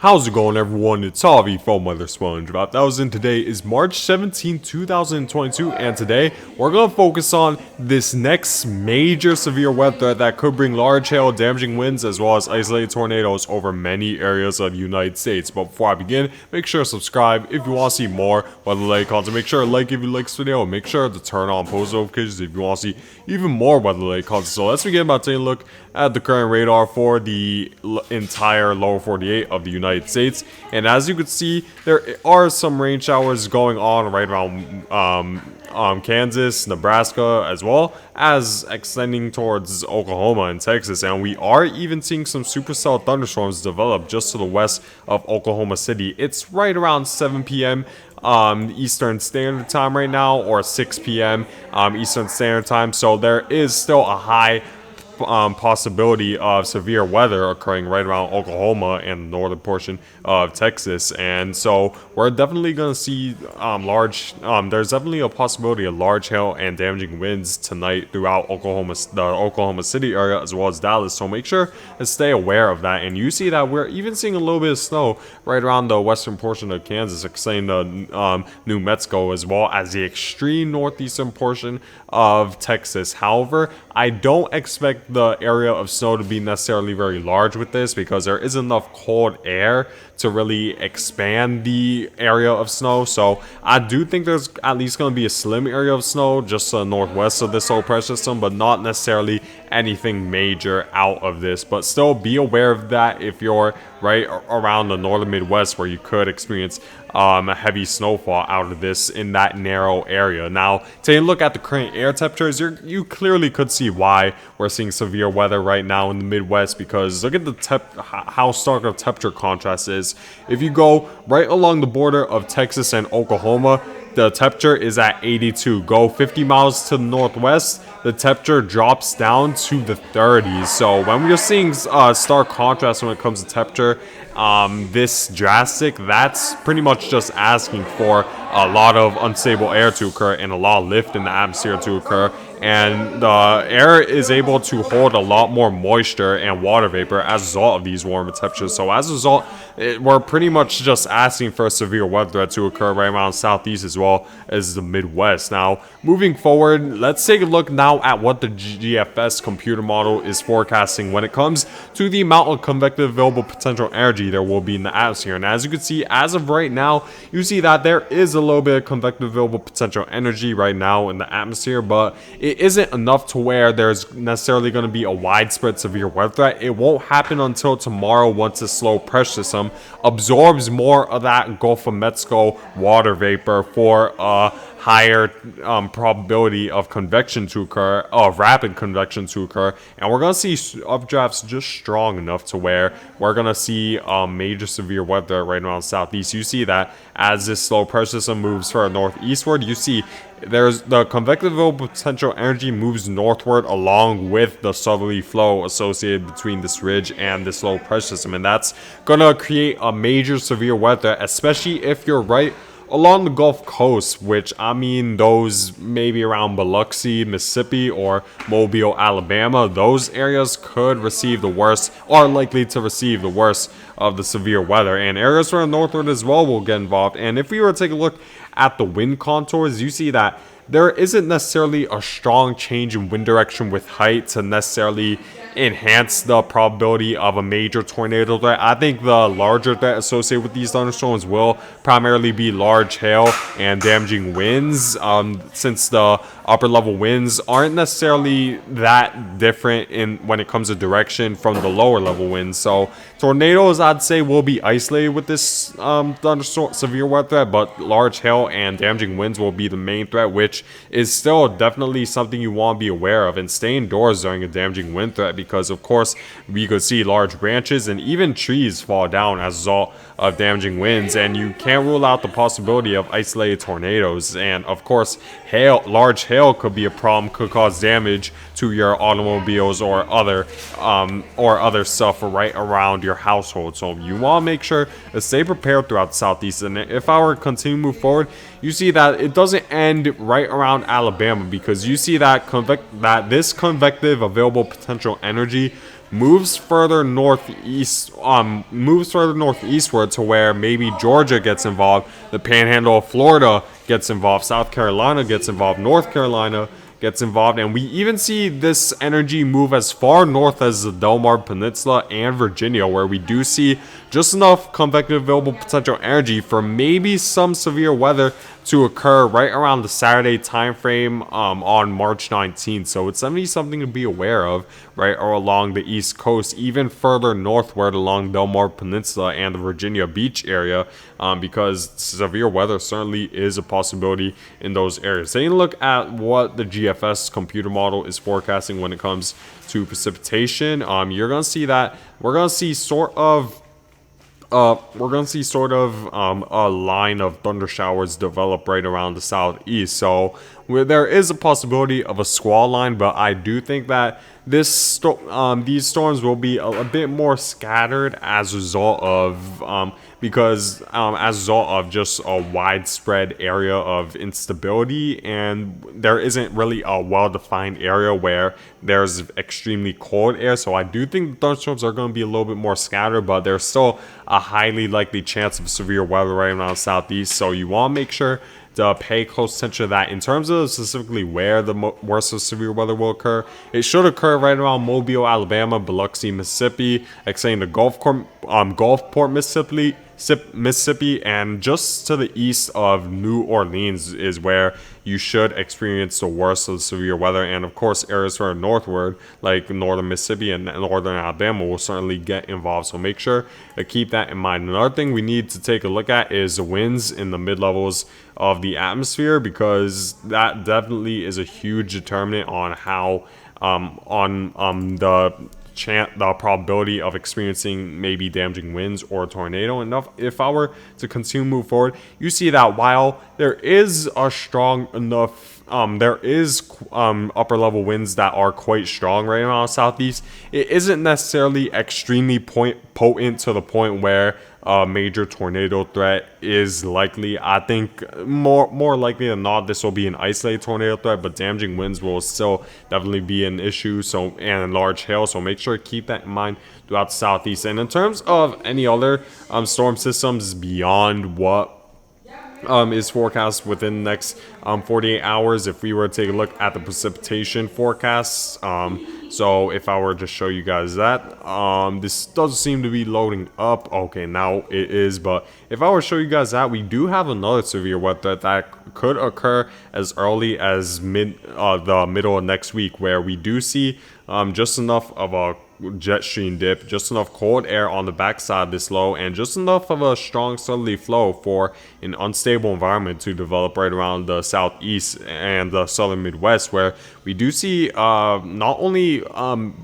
How's it going, everyone? It's Avi from Weather Sponge. About 1000. Today is March 17, 2022, and today we're going to focus on this next major severe weather threat that could bring large hail, damaging winds, as well as isolated tornadoes over many areas of the United States. But before I begin, make sure to subscribe if you want to see more weather-related content. Make sure to like if you like this video, and make sure to turn on post notifications if you want to see even more weather-related content. So let's begin by taking a look at the current radar for the entire lower 48 of the United States. And as you can see, there are some rain showers going on right around Kansas, Nebraska, as well as extending towards Oklahoma and Texas. And we are even seeing some supercell thunderstorms develop just to the west of Oklahoma City. It's right around 7 p.m. Eastern Standard Time right now, or 6 p.m. Eastern Standard Time. So there is still a high possibility of severe weather occurring right around Oklahoma and the northern portion of Texas. And so we're definitely going to see there's definitely a possibility of large hail and damaging winds tonight throughout the Oklahoma City area, as well as Dallas. So make sure to stay aware of that. And you see that we're even seeing a little bit of snow right around the western portion of Kansas, extending to New Mexico, as well as the extreme northeastern portion of Texas. However, I don't expect the area of snow to be necessarily very large with this, because there is enough cold air to really expand the area of snow. So I do think there's at least going to be a slim area of snow just to the northwest of this low pressure system, but not necessarily anything major out of this. But still be aware of that if you're right around the northern Midwest, where you could experience a heavy snowfall out of this in that narrow area. Now, taking a look at the current air temperatures, you clearly could see why we're seeing severe weather right now in the Midwest, because look at the how stark of temperature contrast is. If you go right along the border of Texas and Oklahoma, the temperature is at 82. Go 50 miles to the northwest, the temperature drops down to the 30s. So when we're seeing stark contrast when it comes to temperature this drastic, that's pretty much just asking for a lot of unstable air to occur and a lot of lift in the atmosphere to occur. And the air is able to hold a lot more moisture and water vapor as a result of these warmer temperatures. So as a result, we're pretty much just asking for a severe weather threat to occur right around Southeast as well as the Midwest. Now, moving forward, let's take a look now at what the GFS computer model is forecasting when it comes to the amount of convective available potential energy there will be in the atmosphere. And as you can see, as of right now, you see that there is a little bit of convective available potential energy right now in the atmosphere, but it isn't enough to where there's necessarily going to be a widespread severe weather threat. It won't happen until tomorrow, once this low pressure system absorbs more of that Gulf of Mexico water vapor for a higher probability of convection to occur, of rapid convection to occur. And we're going to see updrafts just strong enough to where we're going to see major severe weather right around Southeast. You see that as this low pressure system moves further northeastward, you see there's the convective available potential energy moves northward along with the southerly flow associated between this ridge and this low pressure system. And that's going to create a major severe weather, especially if you're right along the Gulf Coast, which I mean those maybe around Biloxi, Mississippi, or Mobile, Alabama. Those areas could receive the worst, are likely to receive the worst of the severe weather, and areas from the northward as well will get involved. And if we were to take a look at the wind contours, you see that there isn't necessarily a strong change in wind direction with height to necessarily enhance the probability of a major tornado threat. I think the larger threat associated with these thunderstorms will primarily be large hail and damaging winds, since the upper level winds aren't necessarily that different in when it comes to direction from the lower level winds. So tornadoes, I'd say, will be isolated with this thunderstorm severe weather threat, but large hail and damaging winds will be the main threat, which is still definitely something you want to be aware of. And stay indoors during a damaging wind threat, because of course we could see large branches and even trees fall down as a result of damaging winds, and you can't rule out the possibility of isolated tornadoes. And of course, large hail could be a problem, could cause damage to your automobiles or other stuff right around your household. So you want to make sure to stay prepared throughout the Southeast. And if I were to continue to move forward, you see that it doesn't end right around Alabama, because you see that this convective available potential energy moves further northeastward to where maybe Georgia gets involved, the Panhandle of Florida gets involved, South Carolina gets involved, North Carolina gets involved, and we even see this energy move as far north as the Delmar Peninsula and Virginia, where we do see just enough convective available potential energy for maybe some severe weather to occur right around the Saturday time frame on March 19th. So it's definitely something to be aware of right or along the East Coast, even further northward along Delmar Peninsula and the Virginia Beach area, because severe weather certainly is a possibility in those areas. Taking a look at what the GFS computer model is forecasting when it comes to precipitation, you're going to see that we're going to see sort of a line of thunder showers develop right around the southeast. So there is a possibility of a squall line, but I do think that these storms will be a bit more scattered as a result of just a widespread area of instability, and there isn't really a well-defined area where there's extremely cold air. So I do think the thunderstorms are going to be a little bit more scattered, but there's still a highly likely chance of severe weather right around the southeast. So you want to make sure to pay close attention to that. In terms of specifically where the worst of severe weather will occur, it should occur right around Mobile, Alabama, Biloxi, Mississippi, extending the Gulfport, Mississippi, and just to the east of New Orleans is where you should experience the worst of the severe weather. And of course, areas further northward, like northern Mississippi and northern Alabama, will certainly get involved. So make sure to keep that in mind. Another thing we need to take a look at is the winds in the mid-levels of the atmosphere, because that definitely is a huge determinant on how the probability of experiencing maybe damaging winds or a tornado. And if I were to continue to move forward, you see that while there is a strong enough there is upper level winds that are quite strong right around the southeast, it isn't necessarily extremely potent to the point where a major tornado threat is likely. I think more likely than not, this will be an isolated tornado threat, but damaging winds will still definitely be an issue. So, and large hail. So make sure to keep that in mind throughout the southeast. And in terms of any other storm systems beyond what is forecast within the next 48 hours, if we were to take a look at the precipitation forecasts, so if I were to show you guys that, this doesn't seem to be loading up. Okay, now it is. But if I were to show you guys that, we do have another severe weather threat that could occur as early as the middle of next week, where we do see just enough of a jet stream dip, just enough cold air on the backside of this low, and just enough of a strong southerly flow for an unstable environment to develop right around the southeast and the southern Midwest, where we do see not only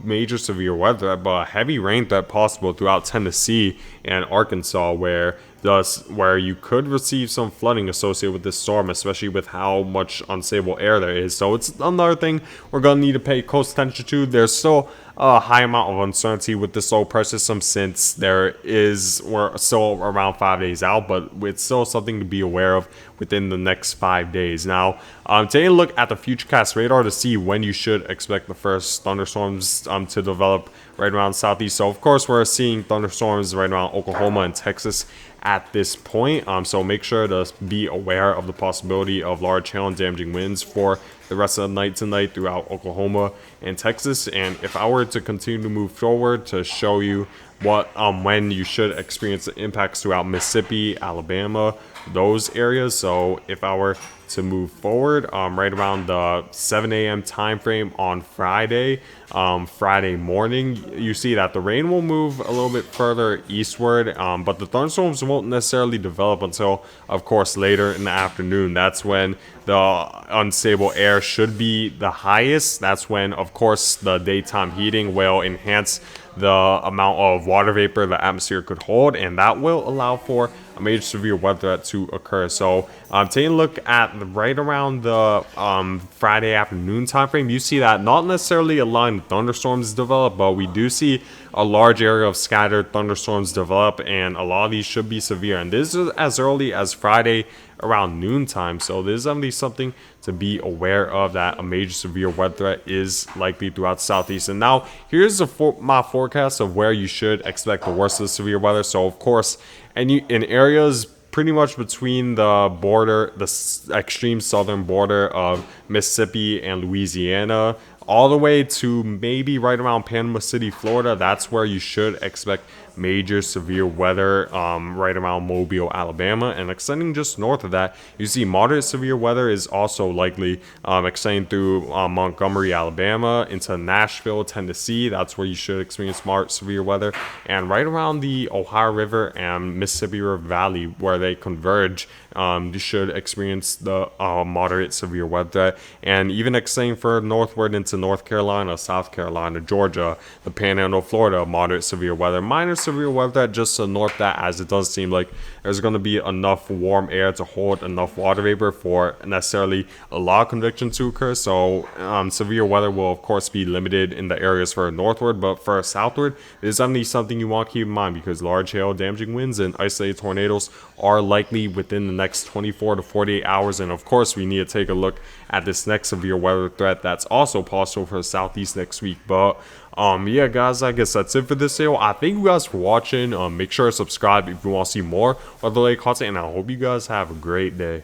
major severe weather, but a heavy rain threat possible throughout Tennessee and Arkansas, where you could receive some flooding associated with this storm, especially with how much unstable air there is. So it's another thing we're going to need to pay close attention to. There's still a high amount of uncertainty with this low pressure system, since we're still around 5 days out, but it's still something to be aware of within the next 5 days. Now, taking a look at the Futurecast radar to see when you should expect the first thunderstorms to develop right around southeast. So of course, we're seeing thunderstorms right around Oklahoma and Texas at this point, so make sure to be aware of the possibility of large hail and damaging winds for the rest of the night tonight throughout Oklahoma and Texas. And if I were to continue to move forward to show you what when you should experience the impacts throughout Mississippi, Alabama, those areas. So if I were to move forward right around the 7 a.m. time frame on Friday morning, you see that the rain will move a little bit further eastward, but the thunderstorms won't necessarily develop until, of course, later in the afternoon. That's when the unstable air should be the highest. That's when, of course, the daytime heating will enhance the amount of water vapor the atmosphere could hold, and that will allow for a major severe weather threat to occur. So taking a look at right around the Friday afternoon time frame, you see that not necessarily a line of thunderstorms develop, but we do see a large area of scattered thunderstorms develop, and a lot of these should be severe. And this is as early as Friday around noontime, so this is definitely something to be aware of, that a major severe weather threat is likely throughout the Southeast. And now here's my forecast of where you should expect the worst of the severe weather. So of course, in areas pretty much between the border, the extreme southern border of Mississippi and Louisiana, all the way to maybe right around Panama City, Florida, that's where you should expect major severe weather, right around Mobile, Alabama. And extending just north of that, you see moderate severe weather is also likely extending through Montgomery, Alabama, into Nashville, Tennessee. That's where you should experience moderate severe weather. And right around the Ohio River and Mississippi River Valley, where they converge, you should experience the moderate severe weather threat. And even extending further northward into North Carolina, South Carolina, Georgia, the Panhandle, Florida, moderate severe weather. Minor severe weather just to north that, as it does seem like there's going to be enough warm air to hold enough water vapor for necessarily a lot of convection to occur. So severe weather will of course be limited in the areas further northward, but for southward, it is definitely something you want to keep in mind, because large hail, damaging winds, and isolated tornadoes are likely within the next 24 to 48 hours. And of course, we need to take a look at this next severe weather threat that's also possible for the Southeast next week. But yeah, guys, I guess that's it for this video. I thank you guys for watching. Make sure to subscribe if you want to see more of the latest content, and I hope you guys have a great day.